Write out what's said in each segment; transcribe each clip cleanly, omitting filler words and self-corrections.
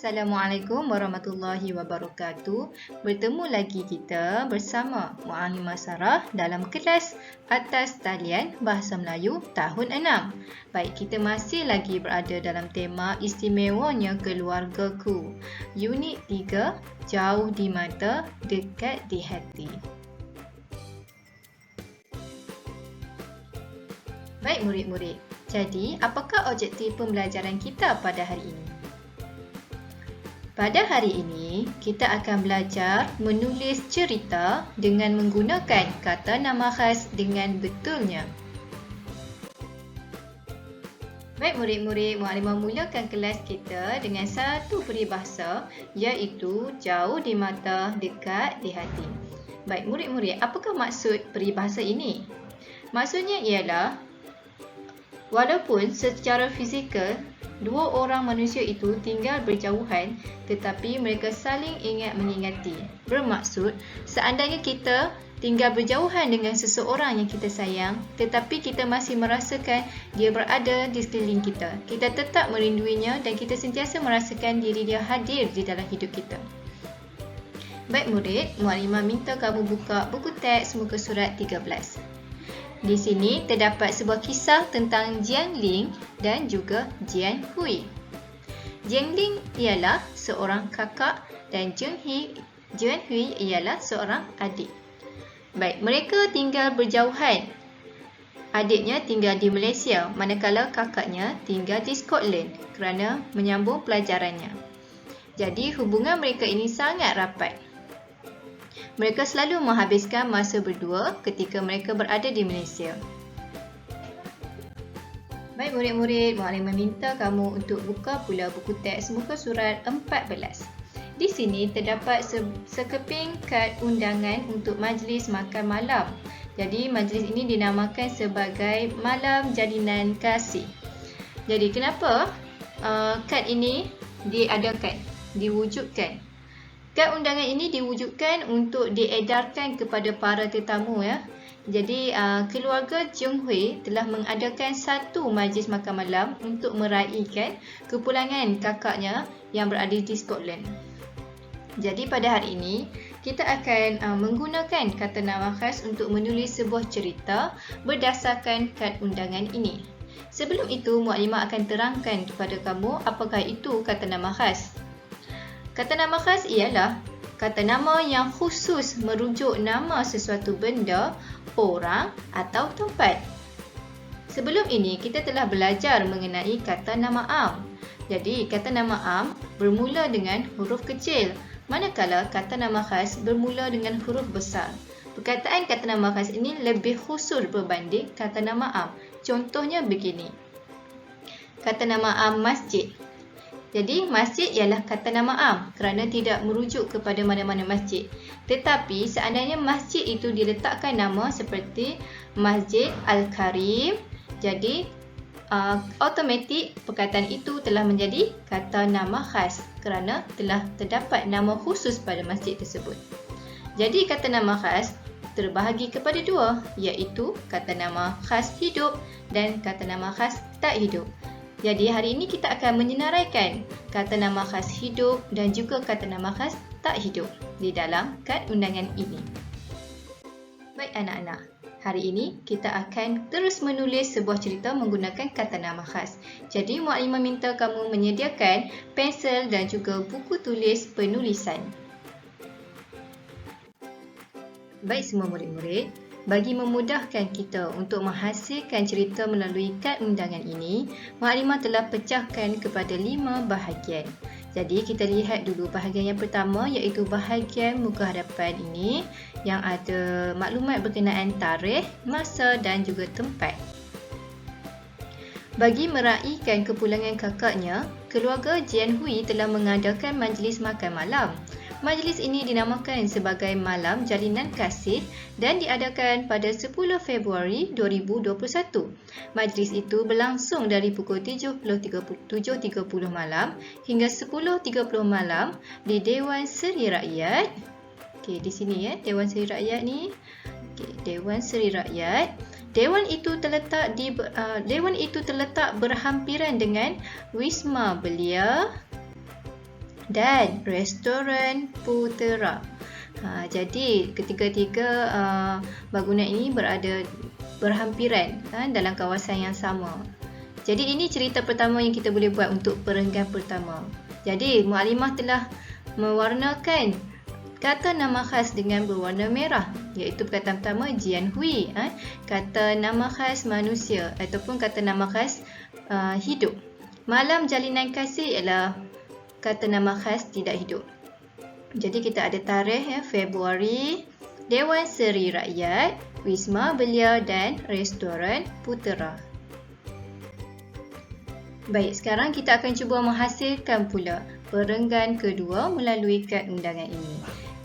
Assalamualaikum warahmatullahi wabarakatuh. Bertemu lagi kita bersama Mu'allimah Sarah dalam kelas Atas Talian Bahasa Melayu tahun 6. Baik, kita masih lagi berada dalam tema istimewanya keluargaku. Unit 3, jauh di mata, dekat di hati. Baik murid-murid, jadi apakah objektif pembelajaran kita pada hari ini? Pada hari ini, kita akan belajar menulis cerita dengan menggunakan kata nama khas dengan betulnya. Baik murid-murid, Mu'allimah mulakan kelas kita dengan satu peribahasa iaitu jauh di mata, dekat di hati. Baik murid-murid, apakah maksud peribahasa ini? Maksudnya ialah walaupun secara fizikal dua orang manusia itu tinggal berjauhan tetapi mereka saling ingat mengingati. Bermaksud, seandainya kita tinggal berjauhan dengan seseorang yang kita sayang tetapi kita masih merasakan dia berada di sekeliling kita, kita tetap merinduinya dan kita sentiasa merasakan diri dia hadir di dalam hidup kita. Baik murid, Mu'allimah minta kamu buka buku teks muka surat 13. Di sini terdapat sebuah kisah tentang Jiang Ling dan juga Jian Hui. Jiang Ling ialah seorang kakak dan Jian Hui ialah seorang adik. Baik, mereka tinggal berjauhan. Adiknya tinggal di Malaysia, manakala kakaknya tinggal di Scotland kerana menyambung pelajarannya. Jadi hubungan mereka ini sangat rapat. Mereka selalu menghabiskan masa berdua ketika mereka berada di Malaysia. Baik murid-murid, Mu'allimah minta kamu untuk buka pula buku teks muka surat 14. Di sini terdapat sekeping kad undangan untuk majlis makan malam. Jadi majlis ini dinamakan sebagai Malam Jalinan Kasih. Jadi kenapa kad ini diadakan, diwujudkan? Kad undangan ini diwujudkan untuk diedarkan kepada para tetamu ya. Jadi keluarga Jiang Hui telah mengadakan satu majlis makan malam untuk meraihkan kepulangan kakaknya yang berada di Scotland. Jadi pada hari ini kita akan menggunakan kata nama khas untuk menulis sebuah cerita berdasarkan kad undangan ini. Sebelum itu, Mu'allimah akan terangkan kepada kamu apakah itu kata nama khas. Kata nama khas ialah kata nama yang khusus merujuk nama sesuatu benda, orang atau tempat. Sebelum ini kita telah belajar mengenai kata nama am. Jadi kata nama am bermula dengan huruf kecil, manakala kata nama khas bermula dengan huruf besar. Perkataan kata nama khas ini lebih khusus berbanding kata nama am. Contohnya begini. Kata nama am masjid. Jadi masjid ialah kata nama am kerana tidak merujuk kepada mana-mana masjid. Tetapi seandainya masjid itu diletakkan nama seperti Masjid Al-Karim, jadi automatik perkataan itu telah menjadi kata nama khas kerana telah terdapat nama khusus pada masjid tersebut. Jadi kata nama khas terbahagi kepada dua, iaitu kata nama khas hidup dan kata nama khas tak hidup. Jadi hari ini kita akan menyenaraikan kata nama khas hidup dan juga kata nama khas tak hidup di dalam kad undangan ini. Baik anak-anak, hari ini kita akan terus menulis sebuah cerita menggunakan kata nama khas. Jadi Mu'allimah minta kamu menyediakan pensel dan juga buku tulis penulisan. Baik semua murid-murid, bagi memudahkan kita untuk menghasilkan cerita melalui kad undangan ini, Mu'allimah telah pecahkan kepada 5 bahagian. Jadi kita lihat dulu bahagian yang pertama iaitu bahagian muka hadapan ini yang ada maklumat berkenaan tarikh, masa dan juga tempat. Bagi meraihkan kepulangan kakaknya, keluarga Jian Hui telah mengadakan majlis makan malam. Majlis ini dinamakan sebagai Malam Jalinan Kasih dan diadakan pada 10 Februari 2021. Majlis itu berlangsung dari pukul 7.30 malam hingga 10.30 malam di Dewan Seri Rakyat. Okey, di sini ya, Dewan Seri Rakyat ni. Okey, Dewan Seri Rakyat. Dewan itu terletak berhampiran dengan Wisma Belia dan restoran Putera. Jadi ketiga-tiga bangunan ini berada berhampiran dalam kawasan yang sama. Jadi ini cerita pertama yang kita boleh buat untuk perenggan pertama. Jadi Muallimah telah mewarnakan kata nama khas dengan berwarna merah, iaitu perkataan pertama Jian Hui, kata nama khas manusia ataupun kata nama khas hidup. Malam jalinan kasih ialah kata nama khas tidak hidup. Jadi kita ada tarikh Februari, Dewan Seri Rakyat, Wisma Belia dan Restoran Putera. Baik, sekarang kita akan cuba menghasilkan pula perenggan kedua melalui kad undangan ini.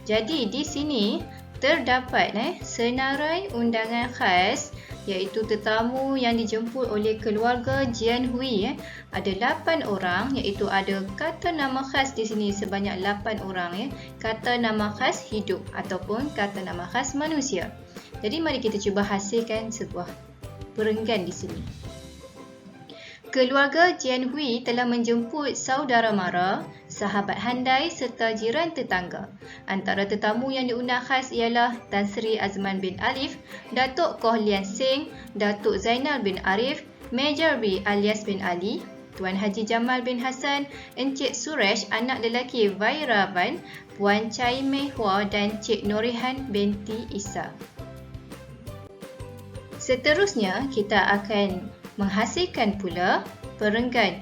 Jadi di sini terdapat senarai undangan khas, iaitu tetamu yang dijemput oleh keluarga Jian Hui. Ada 8 orang, iaitu ada kata nama khas di sini sebanyak 8 orang, kata nama khas hidup ataupun kata nama khas manusia. Jadi mari kita cuba hasilkan sebuah perenggan di sini. Keluarga Jian Hui telah menjemput saudara mara, sahabat handai serta jiran tetangga. Antara tetamu yang diundang khas ialah Tan Sri Azman bin Alif, Datuk Koh Lian Seng, Datuk Zainal bin Arif, Major B alias bin Ali, Tuan Haji Jamal bin Hassan, Encik Suresh anak lelaki Vairavan, Puan Chai Mei Hua dan Cik Norihan binti Isa. Seterusnya kita akan menghasilkan pula perenggan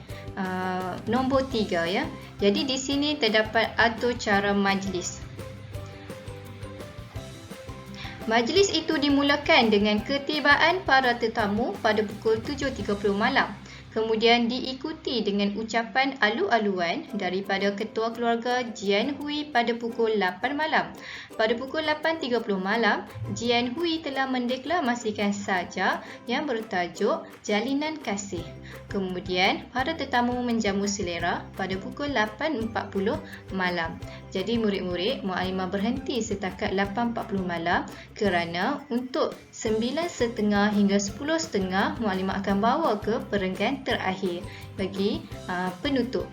nombor 3 ya. Jadi di sini terdapat atur cara majlis. Majlis itu dimulakan dengan ketibaan para tetamu pada pukul 7.30 malam. Kemudian diikuti dengan ucapan alu-aluan daripada ketua keluarga Jian Hui pada pukul 8 malam. Pada pukul 8.30 malam, Jian Hui telah mendeklamasikan sajak yang bertajuk Jalinan Kasih. Kemudian, para tetamu menjamu selera pada pukul 8.40 malam. Jadi murid-murid, Muallimah berhenti setakat 8.40 malam kerana untuk 9.30 hingga 10.30 Muallimah akan bawa ke perenggan terakhir bagi penutup.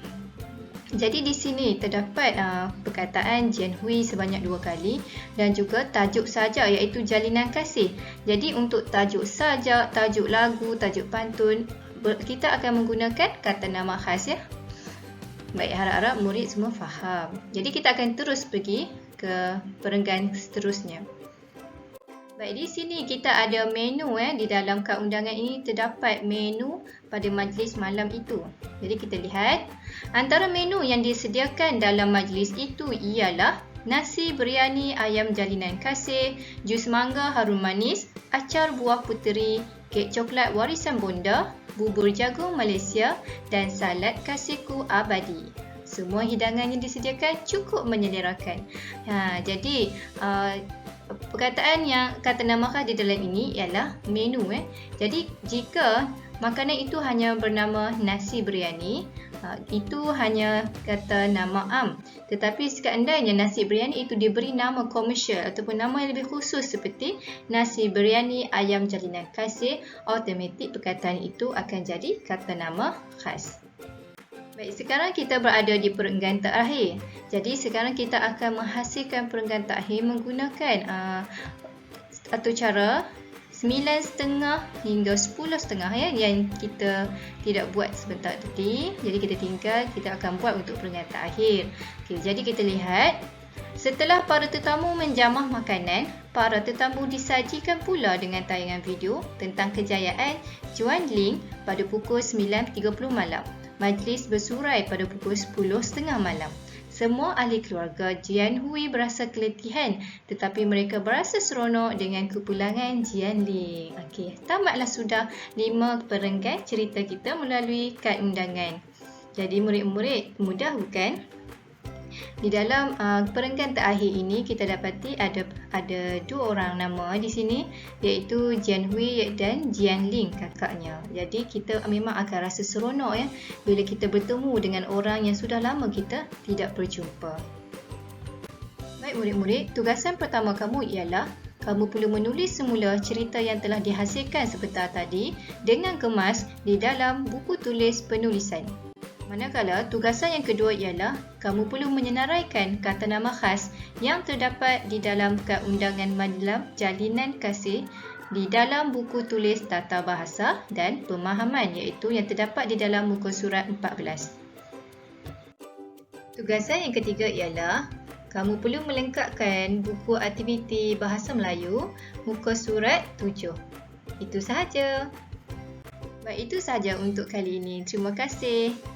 Jadi di sini terdapat perkataan Jian Hui sebanyak 2 kali dan juga tajuk sajak iaitu Jalinan Kasih. Jadi untuk tajuk sajak, tajuk lagu, tajuk pantun, kita akan menggunakan kata nama khas ya. Baik, harap-harap murid semua faham. Jadi kita akan terus pergi ke perenggan seterusnya. Baik, di sini kita ada menu di dalam kad undangan ini terdapat menu pada majlis malam itu. Jadi kita lihat antara menu yang disediakan dalam majlis itu ialah nasi biryani ayam jalinan kasih, jus mangga harum manis, acar buah puteri, kek coklat warisan bonda, bubur jagung Malaysia dan salad kasihku abadi. Semua hidangan yang disediakan cukup menyelerakan. Jadi perkataan yang kata nama khas di dalam ini ialah menu. Jadi jika makanan itu hanya bernama nasi biryani, itu hanya kata nama am. Tetapi seandainya nasi biryani itu diberi nama komersial ataupun nama yang lebih khusus seperti nasi biryani ayam jalinan kasih, automatik perkataan itu akan jadi kata nama khas. Baik, sekarang kita berada di perenggan terakhir. Jadi sekarang kita akan menghasilkan perenggan terakhir menggunakan atur cara 9.30 hingga 10.30 yang kita tidak buat sebentar tadi. Jadi kita tinggal, kita akan buat untuk perenggan terakhir. Jadi kita lihat, setelah para tetamu menjamah makanan, para tetamu disajikan pula dengan tayangan video tentang kejayaan Juan Ling pada pukul 9.30 malam. Majlis bersurai pada pukul 10.30 malam. Semua ahli keluarga Jian Hui berasa keletihan, tetapi mereka berasa seronok dengan kepulangan Jian Ling. Okey, tamatlah sudah 5 perenggan cerita kita melalui kad undangan. Jadi murid-murid, mudah bukan? Di dalam perenggan terakhir ini kita dapati ada 2 orang nama di sini, iaitu Jian Hui dan Jian Ling kakaknya. Jadi kita memang akan rasa seronok bila kita bertemu dengan orang yang sudah lama kita tidak berjumpa. Baik murid-murid, tugasan pertama kamu ialah kamu perlu menulis semula cerita yang telah dihasilkan sebentar tadi dengan kemas di dalam buku tulis penulisan. Manakala tugasan yang kedua ialah kamu perlu menyenaraikan kata nama khas yang terdapat di dalam kad undangan majlis jalinan kasih di dalam buku tulis tata bahasa dan pemahaman iaitu yang terdapat di dalam muka surat 14. Tugasan yang ketiga ialah kamu perlu melengkapkan buku aktiviti bahasa Melayu muka surat 7. Itu sahaja. Baik, itu sahaja untuk kali ini. Terima kasih.